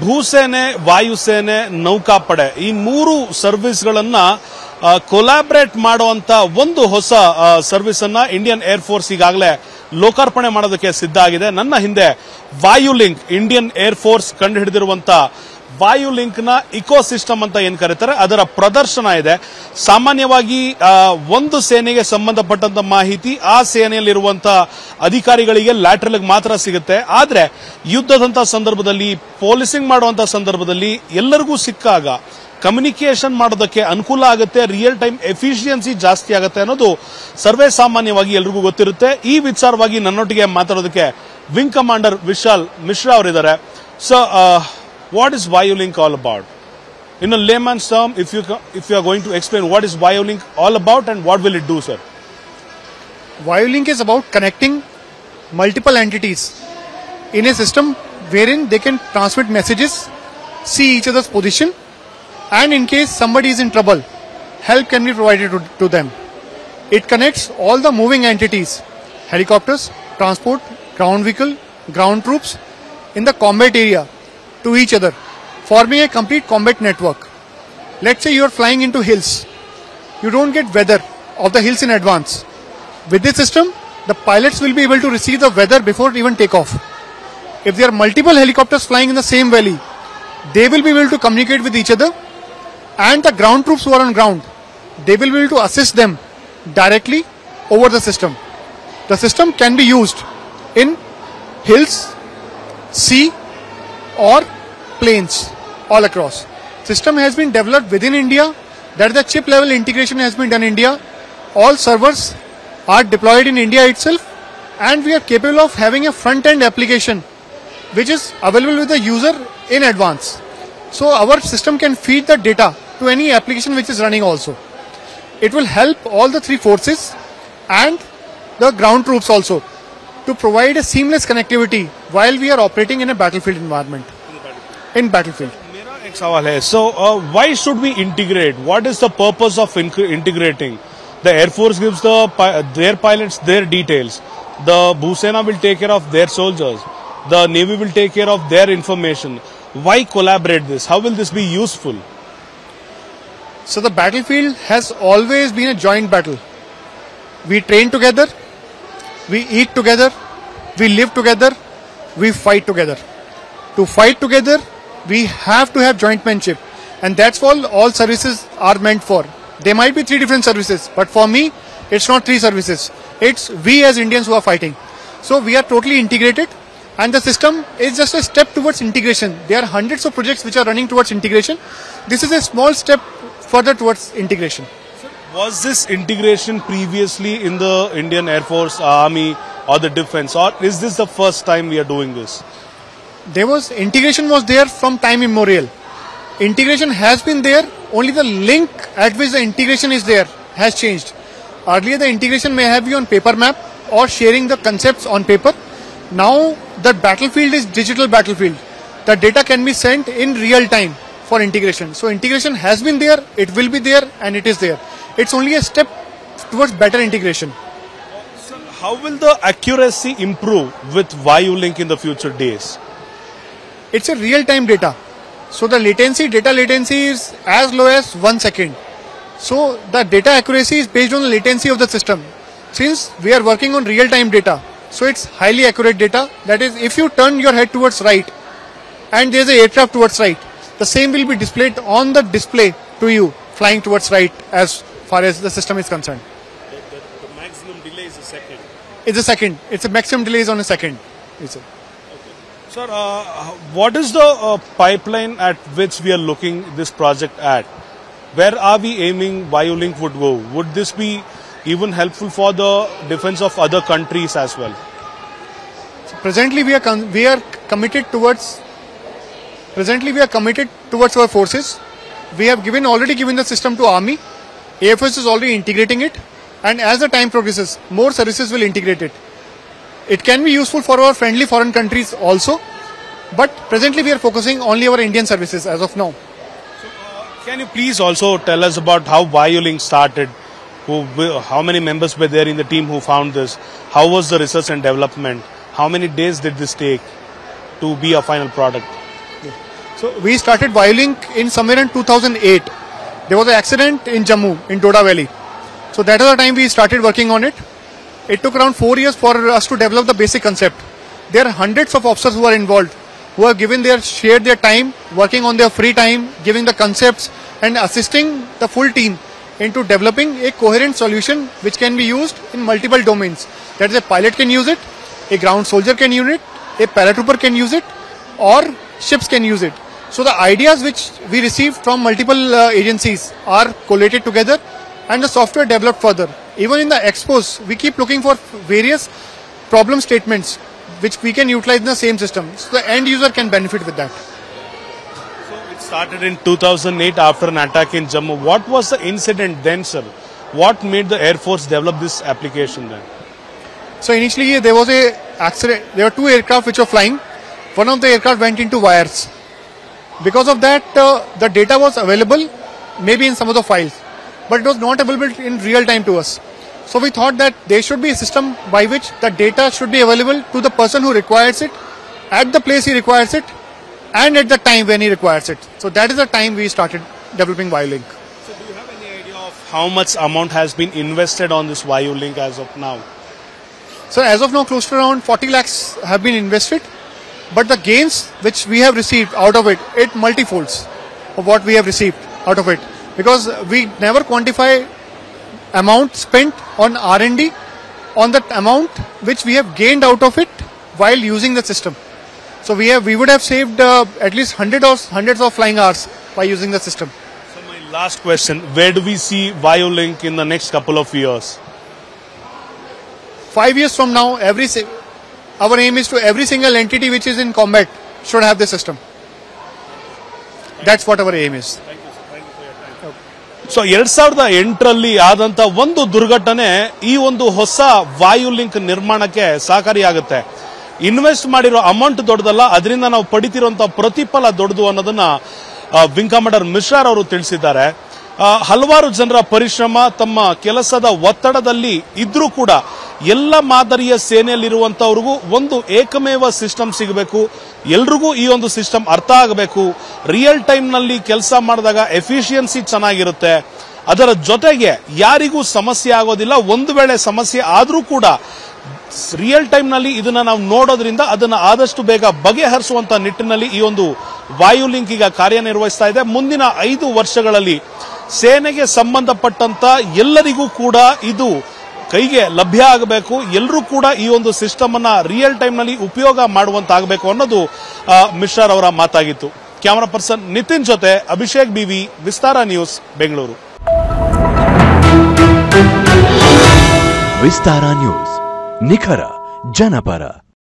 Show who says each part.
Speaker 1: ಭೂಸೇನೆ, ವಾಯುಸೇನೆ, ನೌಕಾಪಡೆ ಈ ಮೂರು ಸರ್ವಿಸ್ಗಳನ್ನ ಕೊಲಾಬ್ರೇಟ್ ಮಾಡುವಂತ ಒಂದು ಹೊಸ ಸರ್ವಿಸ್ ಅನ್ನ ಇಂಡಿಯನ್ ಏರ್ ಫೋರ್ಸ್ ಈಗಾಗಲೇ ಲೋಕಾರ್ಪಣೆ ಮಾಡೋದಕ್ಕೆ ಸಿದ್ಧ ಆಗಿದೆ. ನನ್ನ ಹಿಂದೆ ವಾಯುಲಿಂಕ್, ಇಂಡಿಯನ್ ಏರ್ ಫೋರ್ಸ್ ಕಂಡು ಹಿಡಿದಿರುವಂತ ವಾಯುಲಿಂಕ್ ನ ಇಕೋಸಿಸ್ಟಮ್ ಅಂತ ಏನ್ ಕರೀತಾರೆ ಅದರ ಪ್ರದರ್ಶನ ಇದೆ. ಸಾಮಾನ್ಯವಾಗಿ ಒಂದು ಸೇನೆಗೆ ಸಂಬಂಧಪಟ್ಟಂತ ಮಾಹಿತಿ ಆ ಸೇನೆಯಲ್ಲಿರುವಂತಹ ಅಧಿಕಾರಿಗಳಿಗೆ ಲ್ಯಾಟ್ರಲ್ ಮಾತ್ರ ಸಿಗುತ್ತೆ. ಆದ್ರೆ ಯುದ್ಧದಂತ ಸಂದರ್ಭದಲ್ಲಿ, ಪೊಲೀಸಿಂಗ್ ಮಾಡುವಂತಹ ಸಂದರ್ಭದಲ್ಲಿ ಎಲ್ಲರಿಗೂ ಸಿಕ್ಕಾಗ ಕಮ್ಯುನಿಕೇಷನ್ ಮಾಡೋದಕ್ಕೆ ಅನುಕೂಲ ಆಗುತ್ತೆ, ರಿಯಲ್ ಟೈಮ್ ಎಫಿಷಿಯನ್ಸಿ ಜಾಸ್ತಿ ಆಗುತ್ತೆ ಅನ್ನೋದು ಸರ್ವೇ ಸಾಮಾನ್ಯವಾಗಿ ಎಲ್ರಿಗೂ ಗೊತ್ತಿರುತ್ತೆ. ಈ ವಿಚಾರವಾಗಿ ನನ್ನೊಟ್ಟಿಗೆ ಮಾತಾಡೋದಕ್ಕೆ ವಿಂಗ್ ಕಮಾಂಡರ್ ವಿಶಾಲ್ ಮಿಶ್ರಾ ಅವರಿದ್ದಾರೆ. So what is Violink all about? In a layman's term, if you are going to explain what is Violink all about and what will it do, sir?
Speaker 2: Violink is about connecting multiple entities in a system wherein they can transmit messages, see each other's position, and in case somebody is in trouble, help can be provided to them. It connects all the moving entities, helicopters, transport, ground vehicle, ground troops in the combat area to each other, forming a complete combat network. Let's say you are flying into hills. You don't get weather of the hills in advance. With this system, the pilots will be able to receive the weather before even takeoff. If there are multiple helicopters flying in the same valley, they will be able to communicate with each other, and the ground troops who are on ground, they will be able to assist them directly over the system. The system can be used in hills, sea, or planes all across. System has been developed within India. That the chip level integration has been done in India. All servers are deployed in India itself, and we are capable of having a front end application which is available with the user in advance. So our system can feed the data to any application which is running also. It will help all the three forces and the ground troops also to provide a seamless connectivity while we are operating in a battlefield environment. In battlefield.
Speaker 1: मेरा एक सवाल है. So why should we integrate? What is the purpose of integrating? The Air Force gives their pilots their details. The Bhusena will take care of their soldiers. The Navy will take care of their information. Why collaborate this? How will this be useful?
Speaker 2: So the battlefield has always been a joint battle. We train together, we eat together, we live together, we fight together. To fight together, we have to have jointmanship, and that's all services are meant for. There might be three different services, but for me, it's not three services. It's we as Indians who are fighting. So we are totally integrated, and the system is just a step towards integration. There are hundreds of projects which are running towards integration. This is a small step further towards integration.
Speaker 1: Was this integration previously in the Indian Air Force, Army, or the Defence, or is this the first time we are doing this?
Speaker 2: Integration was there from time immemorial. Integration has been there, only the link at which the integration is there has changed. Earlier the integration may have been on paper map or sharing the concepts on paper. Now the battlefield is digital battlefield. The data can be sent in real time for integration. So integration has been there, it will be there, and it is there. It's only a step towards better integration.
Speaker 1: So how will the accuracy improve with Violink in the future days?
Speaker 2: It's a real-time data. So the data latency is as low as 1 second. So the data accuracy is based on the latency of the system. Since we are working on real-time data, so it's highly accurate data. That is, if you turn your head towards right and there's an aircraft towards right, the same will be displayed on the display to you, flying towards right as far as the system is concerned.
Speaker 1: The maximum delay is a second.
Speaker 2: It's a second. It's a maximum delay is on a second.
Speaker 1: Sir, what is the pipeline at which we are looking this project at? Where are we aiming Violink would go? Would this be even helpful for the defense of other countries as well?
Speaker 2: So presently we are committed towards our forces. We have already given the system to Army. Air Force is already integrating it, and as the time progresses, more services will integrate it. It can be useful for our friendly foreign countries also, but presently we are focusing only our Indian services as of now.
Speaker 1: So, can you please also tell us about how Violink started? How many members were there in the team who found this? How was the research and development? How many days did this take to be a final product?
Speaker 2: So we started Violink in somewhere in 2008. There was an accident in Jammu, in Doda Valley. So that was the time we started working on it. It took around 4 years for us to develop the basic concept. There are hundreds of officers who are involved, who have shared their time, working on their free time, giving the concepts and assisting the full team into developing a coherent solution which can be used in multiple domains. That is, a pilot can use it, a ground soldier can use it, a paratrooper can use it, or ships can use it. So the ideas which we received from multiple agencies are collated together and the software developed further. Even in the expos, we keep looking for various problem statements which we can utilize in the same system. So the end user can benefit with that.
Speaker 1: So it started in 2008 after an attack in Jammu. What was the incident then, sir? What made the Air Force develop this application then?
Speaker 2: So initially there was a accident. There were two aircraft which were flying. One of the aircraft went into wires. Because of that, the data was available maybe in some of the files, but it was not available in real time to us. So we thought that there should be a system by which the data should be available to the person who requires it, at the place he requires it, and at the time when he requires it. So that is the time we started developing Violink.
Speaker 1: So do you have any idea of how much amount has been invested on this Violink as of now?
Speaker 2: So as of now, close to around 40 lakhs have been invested. But the gains which we have received out of it multifolds of what we have received out of it. Because we never quantify amount spent on R&D on the amount which we have gained out of it while using the system. So we would have saved at least hundreds of flying hours by using the system.
Speaker 1: So my last question, where do we see Violink in the next couple of years?
Speaker 2: 5 years from now, our aim is to every single entity which is in combat should have the system. That's what our aim is.
Speaker 1: So 2008ರಲ್ಲಿ ಆದಂತ ಒಂದು ದುರ್ಘಟನೆ ಈ ಒಂದು ಹೊಸ ವಾಯುಲಿಂಕ್ ನಿರ್ಮಾಣಕ್ಕೆ ಸಹಕಾರಿಯಾಗುತ್ತೆ. Invest ಮಾಡಿರೋ amount ದೊಡ್ಡದಲ್ಲ, ಅದರಿಂದ ನಾವು ಪಡಿತಿರುವಂತಹ ಪ್ರತಿಫಲ ದೊಡ್ಡದು ಅನ್ನೋದನ್ನ ವಿಂಗ್ ಕಮಾಂಡರ್ ಮಿಶ್ರಾರ್ ಅವರು ತಿಳಿಸಿದ್ದಾರೆ. ಹಲವಾರು ಜನರ ಪರಿಶ್ರಮ, ತಮ್ಮ ಕೆಲಸದ ಒತ್ತಡದಲ್ಲಿ ಇದ್ರೂ ಕೂಡ ಎಲ್ಲ ಮಾದರಿಯ ಸೇನೆಯಲ್ಲಿರುವಂತವ್ರಿಗೂ ಒಂದು ಏಕಮೇವ ಸಿಸ್ಟಮ್ ಸಿಗಬೇಕು, ಎಲ್ರಿಗೂ ಈ ಒಂದು ಸಿಸ್ಟಮ್ ಅರ್ಥ ಆಗಬೇಕು, ರಿಯಲ್ ಟೈಮ್ ನಲ್ಲಿ ಕೆಲಸ ಮಾಡಿದಾಗ ಎಫಿಷಿಯನ್ಸಿ ಚೆನ್ನಾಗಿರುತ್ತೆ, ಅದರ ಜೊತೆಗೆ ಯಾರಿಗೂ ಸಮಸ್ಯೆ ಆಗೋದಿಲ್ಲ. ಒಂದು ವೇಳೆ ಸಮಸ್ಯೆ ಆದ್ರೂ ಕೂಡ ರಿಯಲ್ ಟೈಮ್ ನಲ್ಲಿ ಇದನ್ನ ನಾವು ನೋಡೋದ್ರಿಂದ ಅದನ್ನ ಆದಷ್ಟು ಬೇಗ ಬಗೆಹರಿಸುವಂತ ನಿಟ್ಟಿನಲ್ಲಿ ಈ ಒಂದು ವಾಯುಲಿಂಕ್ ಈಗ ಕಾರ್ಯನಿರ್ವಹಿಸ್ತಾ ಇದೆ. ಮುಂದಿನ 5 ವರ್ಷಗಳಲ್ಲಿ ಸೇನೆಗೆ ಸಂಬಂಧಪಟ್ಟಂತ ಎಲ್ಲರಿಗೂ ಕೂಡ ಇದು ಕೈಗೆ ಲಭ್ಯ ಆಗಬೇಕು, ಎಲ್ಲರೂ ಕೂಡ ಈ ಒಂದು ಸಿಸ್ಟಮ್ ಅನ್ನ ರಿಯಲ್ ಟೈಮ್ ನಲ್ಲಿ ಉಪಯೋಗ ಮಾಡುವಂತಾಗಬೇಕು ಅನ್ನೋದು ಮಿಶ್ರಾರ್ ಅವರ ಮಾತಾಗಿತ್ತು. ಕ್ಯಾಮರಾ ಪರ್ಸನ್ ನಿತಿನ್ ಜೊತೆ ಅಭಿಷೇಕ್ ಬಿವಿ, ವಿಸ್ತಾರ ನ್ಯೂಸ್, ಬೆಂಗಳೂರು.
Speaker 3: ವಿಸ್ತಾರ ನ್ಯೂಸ್, ನಿಖರ ಜನಪರ.